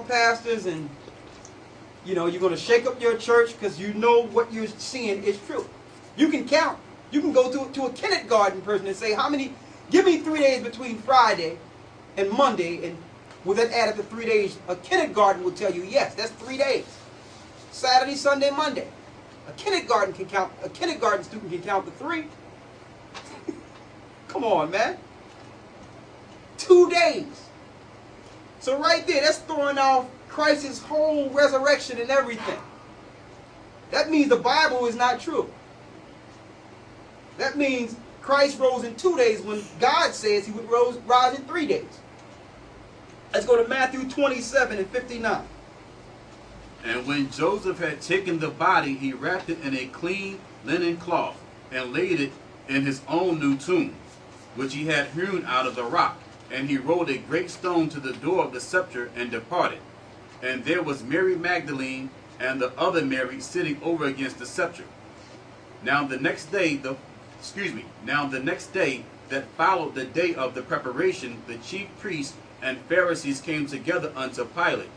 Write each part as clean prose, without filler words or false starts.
pastors and, you know, you're going to shake up your church because you know what you're seeing is true. You can count. You can go to a kindergarten person and say, how many, give me 3 days between Friday and Monday, and with that added to 3 days, a kindergarten will tell you, yes, that's 3 days. Saturday, Sunday, Monday. A kindergarten student can count to 3. Come on, man. 2 days. So right there, that's throwing off Christ's whole resurrection and everything. That means the Bible is not true. That means Christ rose in 2 days when God says he would rise in 3 days. Let's go to Matthew 27 and 59. And when Joseph had taken the body, he wrapped it in a clean linen cloth and laid it in his own new tomb, which he had hewn out of the rock. And he rolled a great stone to the door of the sepulchre and departed. And there was Mary Magdalene and the other Mary sitting over against the sepulchre. Now the next day that followed the day of the preparation, the chief priests and Pharisees came together unto Pilate,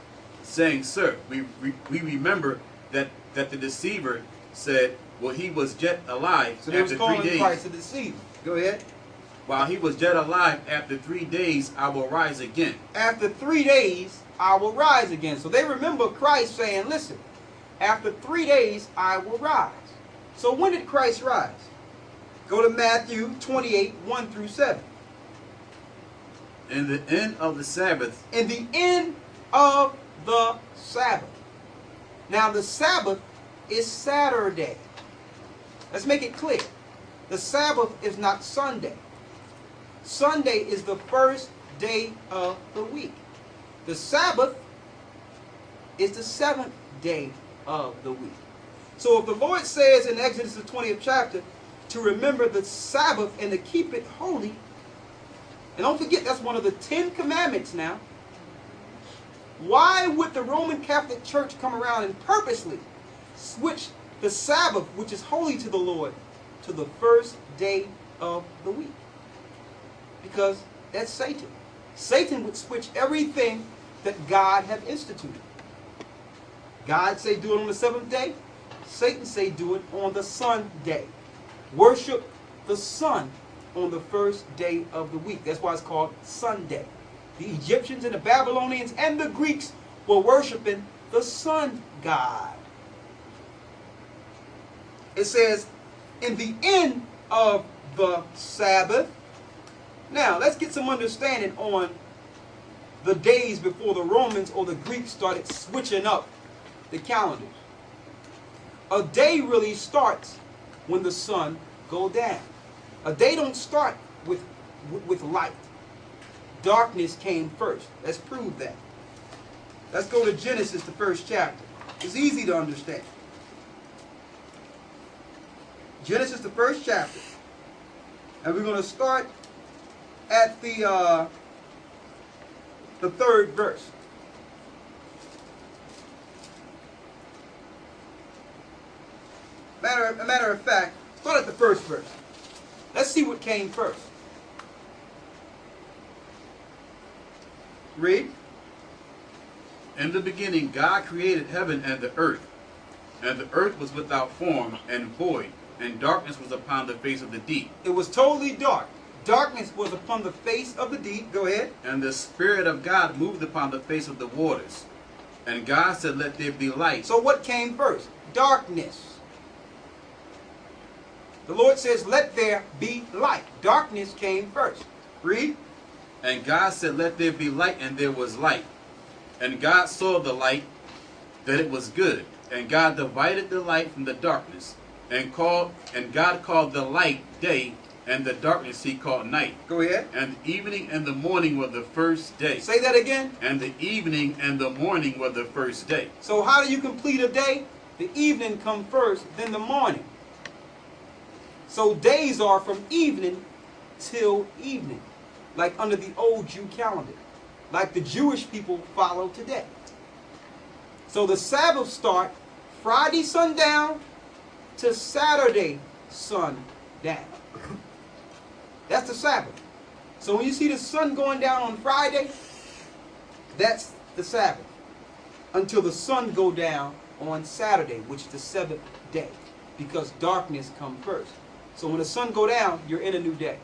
saying, Sir, we remember that the deceiver said, well, he was yet alive so they after was 3 days. Christ a deceiver. Go ahead. While he was yet alive, after 3 days I will rise again. After 3 days, I will rise again. So they remember Christ saying, listen, after 3 days, I will rise. So when did Christ rise? Go to Matthew 28, 1 through 7. In the end of the Sabbath. In the end of the Sabbath. Now the Sabbath is Saturday. Let's make it clear. The Sabbath is not Sunday. Sunday is the first day of the week. The Sabbath is the 7th day of the week. So if the Lord says in Exodus the 20th chapter to remember the Sabbath and to keep it holy, and don't forget that's one of the 10 commandments now, why would the Roman Catholic Church come around and purposely switch the Sabbath, which is holy to the Lord, to the first day of the week? Because that's Satan. Satan would switch everything that God had instituted. God say do it on the 7th day. Satan say do it on the Sunday. Worship the sun on the first day of the week. That's why it's called Sunday. The Egyptians and the Babylonians and the Greeks were worshiping the sun god. It says, in the end of the Sabbath. Now, let's get some understanding on the days before the Romans or the Greeks started switching up the calendars. A day really starts when the sun goes down. A day don't start with light. Darkness came first. Let's prove that. Let's go to Genesis, the 1st chapter. It's easy to understand. Genesis, the 1st chapter. And we're going to start at the 3rd verse. Matter of fact, start at the 1st verse. Let's see what came first. Read. In the beginning God created heaven and the earth. And the earth was without form and void, and darkness was upon the face of the deep. It was totally dark. Darkness was upon the face of the deep. Go ahead. And the Spirit of God moved upon the face of the waters. And God said, let there be light. So what came first? Darkness. The Lord says, let there be light. Darkness came first. Read. And God said, let there be light, and there was light. And God saw the light, that it was good. And God divided the light from the darkness. And God called the light day, and the darkness he called night. Go ahead. And the evening and the morning were the first day. Say that again. And the evening and the morning were the first day. So how do you complete a day? The evening come first, then the morning. So days are from evening till evening, like under the old Jew calendar, like the Jewish people follow today. So the Sabbath start Friday sundown to Saturday sundown. That's the Sabbath. So when you see the sun going down on Friday, that's the Sabbath. until the sun go down on Saturday, which is the 7th day, because darkness comes first. So when the sun go down, you're in a new day.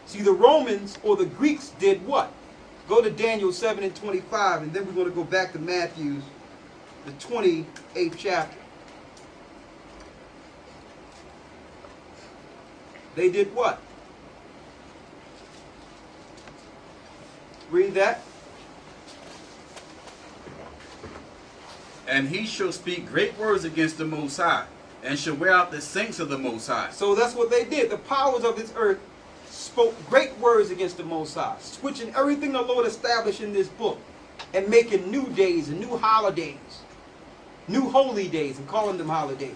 See, the Romans or the Greeks did what? Go to Daniel 7 and 25, and then we're going to go back to Matthew's, the 28th chapter. They did what? Read that. And he shall speak great words against the Most High, and shall wear out the saints of the Most High. So that's what they did. The powers of this earth spoke great words against the Most High, switching everything the Lord established in this book and making new days and new holidays, new holy days, and calling them holidays.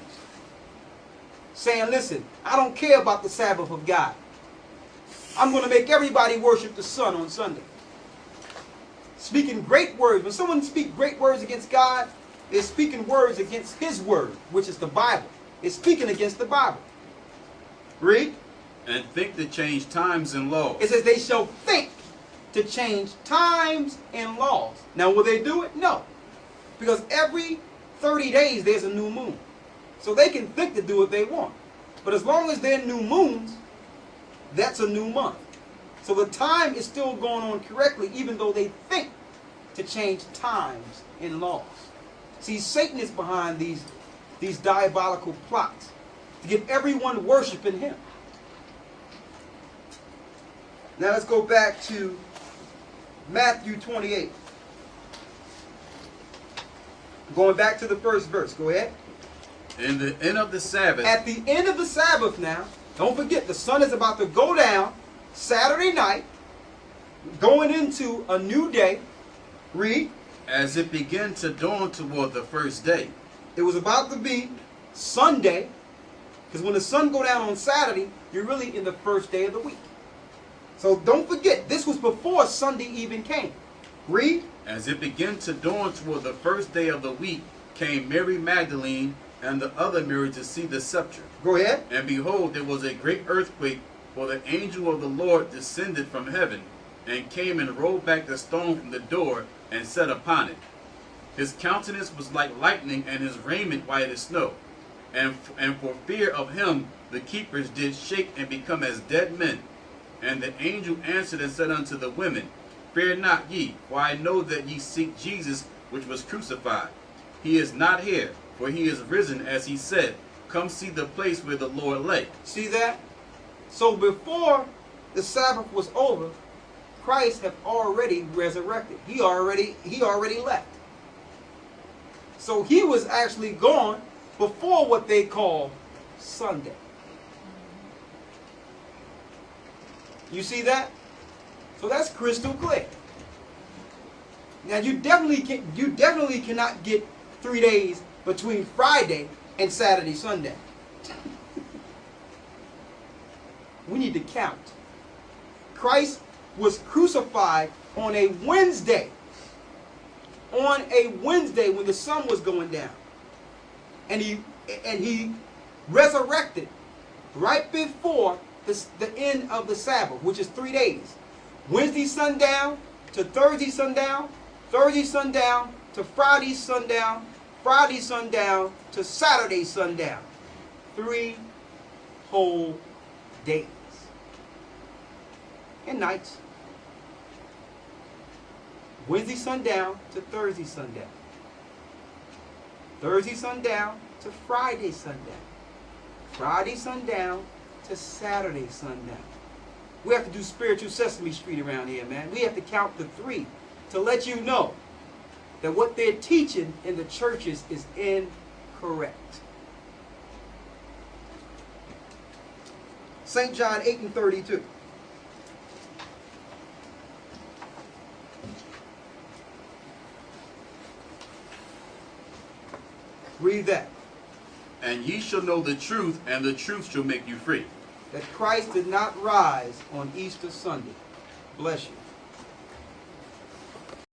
Saying, listen, I don't care about the Sabbath of God. I'm going to make everybody worship the sun on Sunday. Speaking great words. When someone speaks great words against God, they're speaking words against His word, which is the Bible. It's speaking against the Bible. Read. And think to change times and laws. It says they shall think to change times and laws. Now, will they do it? No. Because every 30 days there's a new moon. So they can think to do what they want. But as long as they're new moons, that's a new month. So the time is still going on correctly, even though they think to change times and laws. See, Satan is behind these diabolical plots to get everyone worshiping him. Now let's go back to Matthew 28. Going back to the first verse. Go ahead. In the end of the Sabbath. At the end of the Sabbath now, don't forget the sun is about to go down Saturday night, going into a new day. Read. As it began to dawn toward the first day. It was about to be Sunday, because when the sun go down on Saturday, you're really in the first day of the week. So don't forget, this was before Sunday even came. Read. As it began to dawn toward the first day of the week, came Mary Magdalene and the other Mary to see the sepulchre. Go ahead. And behold, there was a great earthquake, for the angel of the Lord descended from heaven, and came and rolled back the stone from the door, and sat upon it. His countenance was like lightning, and his raiment white as snow. And for fear of him, the keepers did shake and become as dead men. And the angel answered and said unto the women, Fear not ye, for I know that ye seek Jesus, which was crucified. He is not here, for he is risen, as he said. Come see the place where the Lord lay. See that? So before the Sabbath was over, Christ had already resurrected. He already left. So he was actually gone before what they call Sunday. You see that? So that's crystal clear. Now you definitely cannot get 3 days between Friday and Saturday, Sunday. We need to count. Christ was crucified on a Wednesday. On a Wednesday when the sun was going down. And he resurrected right before the end of the Sabbath, which is 3 days. Wednesday sundown to Thursday sundown, Thursday sundown to Friday sundown, Friday sundown to Saturday sundown. 3 whole days. And nights. Wednesday sundown to Thursday sundown. Thursday sundown to Friday sundown. Friday sundown to Saturday sundown. We have to do spiritual Sesame Street around here, man. We have to count to 3 to let you know that what they're teaching in the churches is incorrect. St. John 8 and 32. Read that. And ye shall know the truth, and the truth shall make you free. That Christ did not rise on Easter Sunday. Bless you.